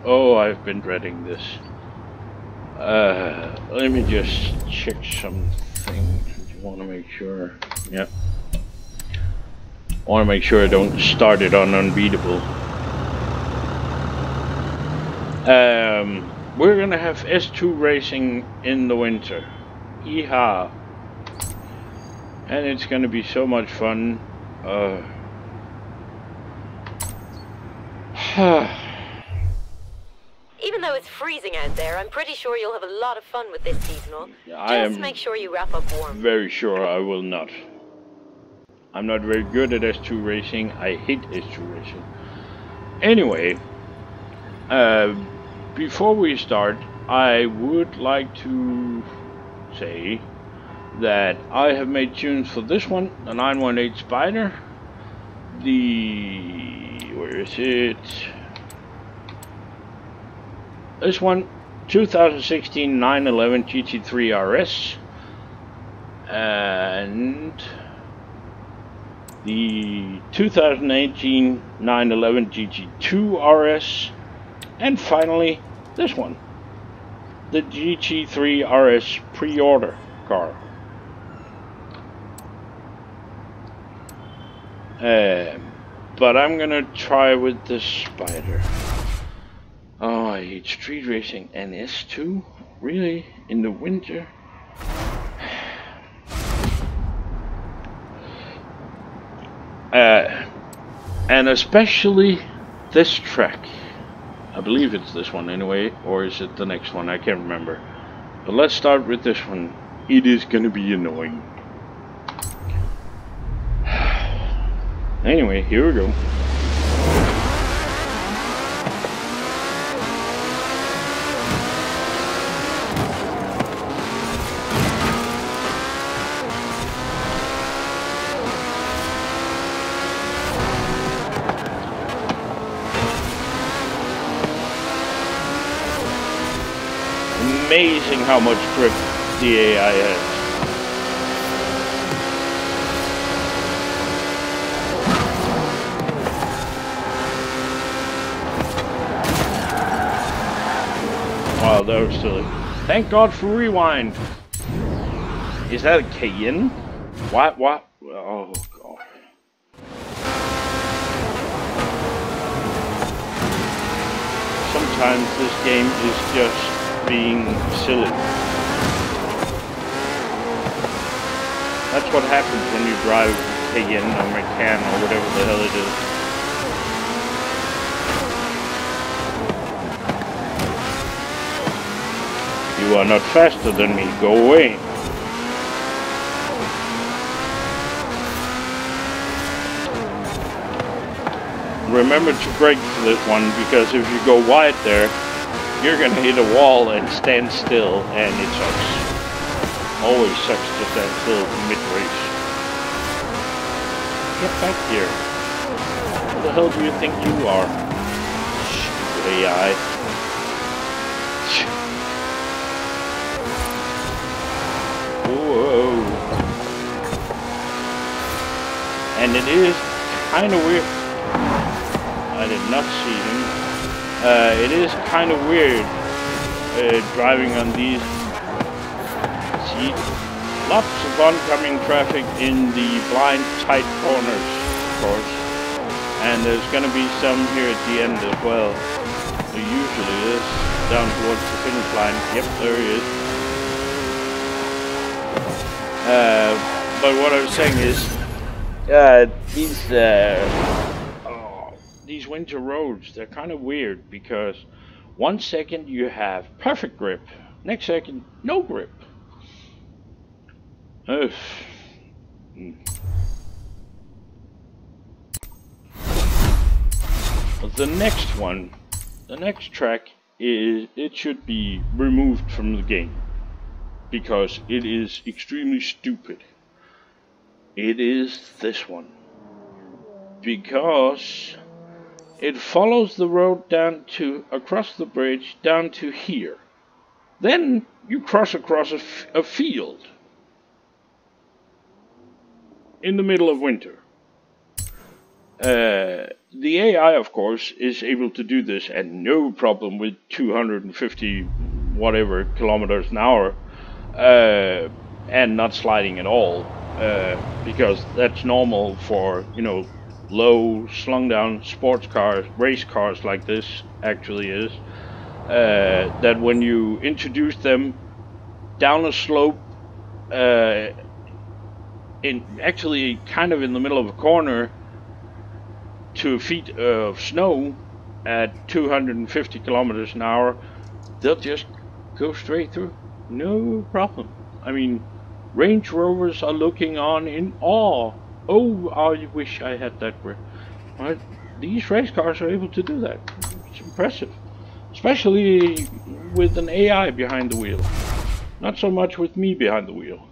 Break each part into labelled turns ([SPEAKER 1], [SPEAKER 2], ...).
[SPEAKER 1] Oh, I've been dreading this. Let me just check something. I want to make sure. Yeah. I want to make sure I don't start it on unbeatable. We're gonna have S2 racing in the winter. Yeehaw! And it's gonna be so much fun.
[SPEAKER 2] Even though it's freezing out there, I'm pretty sure you'll have a lot of fun with this seasonal.
[SPEAKER 1] I
[SPEAKER 2] Just make sure you wrap up warm.
[SPEAKER 1] Very sure I will not. I'm not very good at S2 racing. I hate S2 racing. Anyway, before we start, I would like to say that I have made tunes for this one, the 918 Spyder, where is it? This one, 2016 911 GT3 RS, and the 2018 911 GT2 RS, and finally this one, the GT3 RS Pre-Order Car. But I'm gonna try with the Spyder. Oh, I hate street racing and S2? Really? In the winter? And especially this track. I believe it's this one anyway, or is it the next one? I can't remember. But let's start with this one. It is gonna be annoying. Anyway, here we go. Amazing how much grip the AI has. Wow, that was silly. Thank God for rewind. Is that a Cayenne? What? Oh God. Sometimes this game is just being silly. That's what happens when you drive Cayenne or Macan or whatever the hell it is. You are not faster than me, go away. Remember to brake for this one, because if you go wide there, you're gonna hit a wall and stand still, and it sucks. Always sucks to stand still mid-race. Get back here. Who the hell do you think you are? Stupid AI. Whoa. And it is kind of weird. I did not see him. It is kind of weird driving on these. See, lots of oncoming traffic in the blind, tight corners, of course. And there's going to be some here at the end as well. There usually is, down towards the finish line. Yep, there he is. But what I was saying is, these winter roads, they're kind of weird, because one second you have perfect grip, next second no grip. But the next one, the next track, it should be removed from the game, because it is extremely stupid. It is this one, because it follows the road down to, across the bridge, down to here. Then you cross across a field in the middle of winter. the AI, of course, is able to do this and no problem with 250 whatever kilometers an hour and not sliding at all, because that's normal for, you know, low slung down sports cars, race cars like this actually is, that when you introduce them down a slope, in actually kind of in the middle of a corner, to feet of snow at 250 kilometers an hour, they'll just go straight through, no problem. I mean, Range Rovers are looking on in awe. Oh, I wish I had that grip. But these race cars are able to do that. It's impressive, especially with an AI behind the wheel. Not so much with me behind the wheel.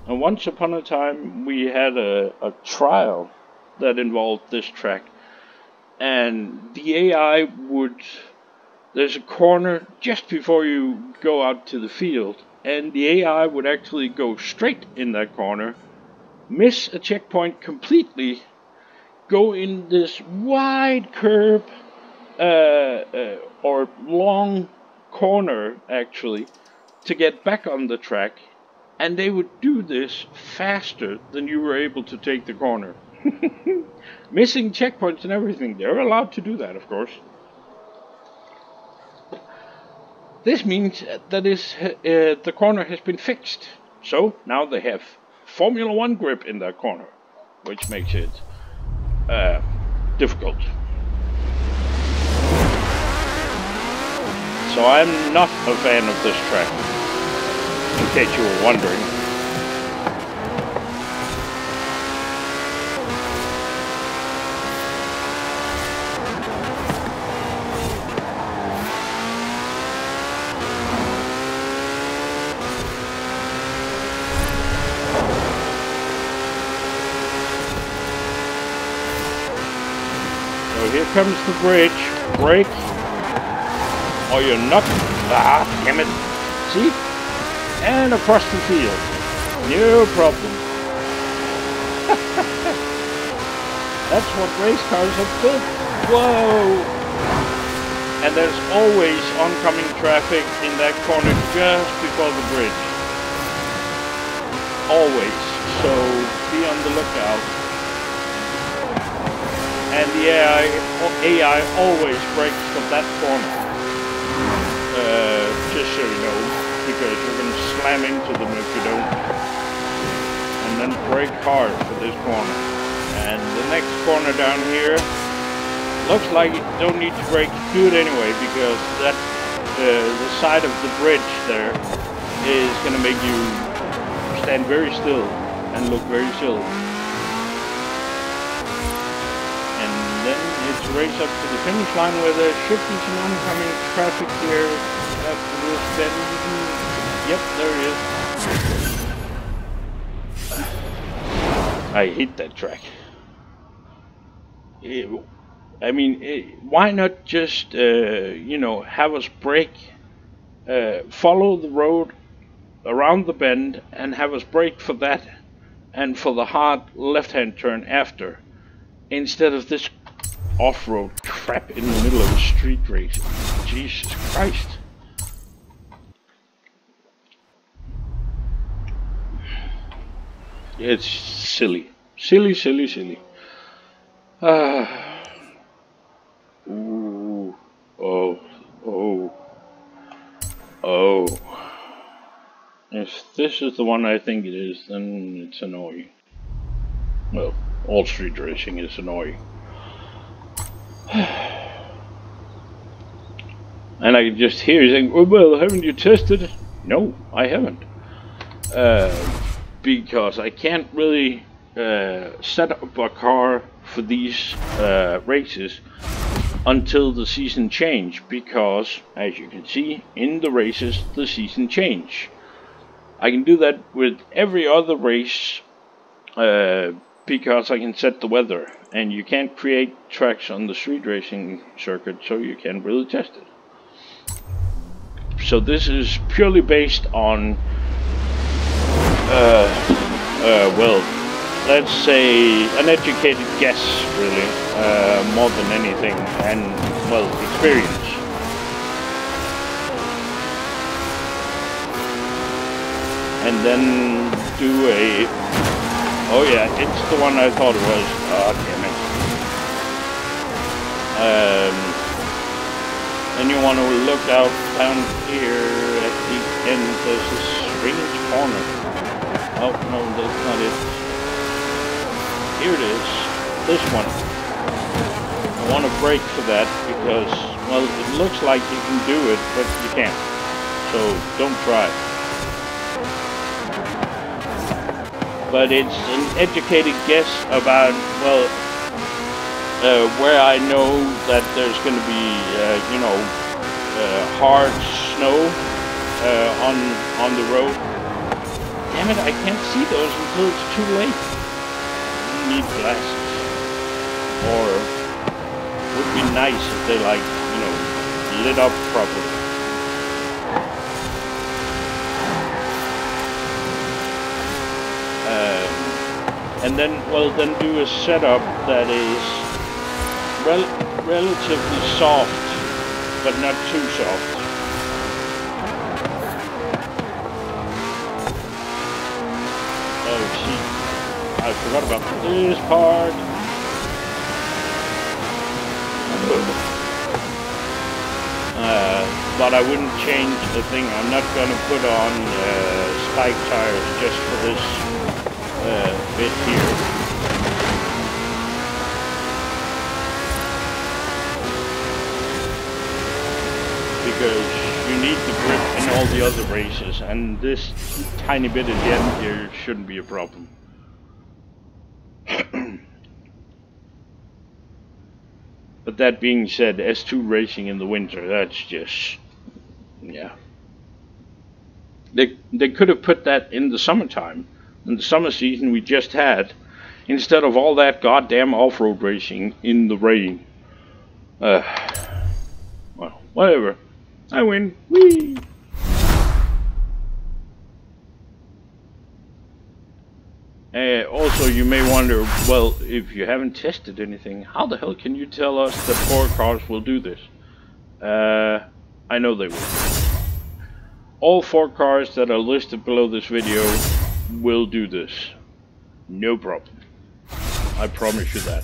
[SPEAKER 1] And once upon a time we had a trial that involved this track, and the AI would, there's a corner just before you go out to the field, and the AI would actually go straight in that corner, miss a checkpoint completely, go in this wide curve or long corner actually to get back on the track, and they would do this faster than you were able to take the corner. Missing checkpoints and everything. They're allowed to do that, of course. This means that the corner has been fixed. So now they have Formula 1 grip in that corner, which makes it difficult. So I'm not a fan of this track, in case you were wondering. So here comes the bridge. Brake, or you're not. Ah, damn it. See? And across the field. No problem. That's what race cars are built. Whoa! And there's always oncoming traffic in that corner just before the bridge. Always. So be on the lookout. And the AI always brakes for that corner. Just so you know, because you're going to slam into them if you don't. And then brake hard for this corner. And the next corner down here looks like you don't need to brake. Do it anyway, because that the side of the bridge there is going to make you stand very still and look very silly. And then it's a race up to the finish line where there should be some oncoming traffic here after this bend. Yep, there it is. I hate that track. I mean, why not just, you know, have us brake, follow the road around the bend and have us brake for that and for the hard left-hand turn after, instead of this off-road crap in the middle of a street race. Jesus Christ. It's silly. Silly, silly, silly. Ooh. Oh. Oh. Oh. If this is the one I think it is, then it's annoying. Well, all street racing is annoying. And I can just hear you saying, oh, well, haven't you tested? No, I haven't. Because I can't really set up a car for these races until the season change, because, as you can see, in the races, the season change. I can do that with every other race because I can set the weather, and you can't create tracks on the street racing circuit, so you can't really test it. So this is purely based on, well, let's say an educated guess, really, more than anything, and, well, experience. And then do a, oh yeah, it's the one I thought it was, oh damn it. Then you want to look out down here at the end, there's a strange corner. Oh no, that's not it. Here it is, this one. I want to brake for that because, well, it looks like you can do it, but you can't. So don't try. But it's an educated guess about, well, where I know that there's going to be, you know, hard snow on the road. Damn it, I can't see those until it's too late. You need glasses. Or it would be nice if they, like, you know, lit up properly. And then, well, then do a setup that is relatively soft, but not too soft. Oh, see, I forgot about this part. But I wouldn't change the thing. I'm not gonna put on spike tires just for this bit here. Because you need the grip in all the other races, and this tiny bit at the end here shouldn't be a problem. But that being said, S2 racing in the winter, that's just, yeah. They could have put that in the summertime. In the summer season we just had, instead of all that goddamn off-road racing in the rain. Well, whatever. I win. Whee! Also, you may wonder, well, if you haven't tested anything, how the hell can you tell us that 4 cars will do this? I know they will. All 4 cars that are listed below this video will do this. No problem. I promise you that.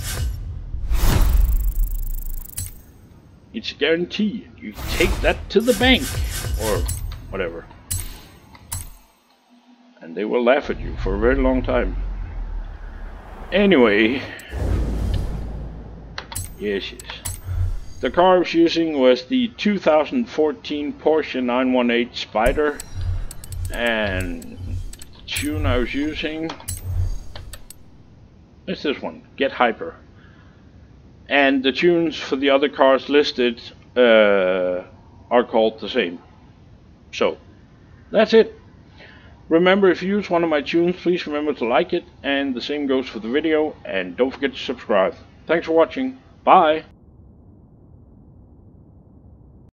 [SPEAKER 1] It's a guarantee. You take that to the bank, or whatever. And they will laugh at you for a very long time. Anyway. Yes. The car I was using was the 2014 Porsche 918 Spyder. And the tune I was using is this one, Get Hyper. And the tunes for the other cars listed are called the same. So, that's it. Remember, if you use one of my tunes, please remember to like it, and the same goes for the video, and don't forget to subscribe. Thanks for watching. Bye!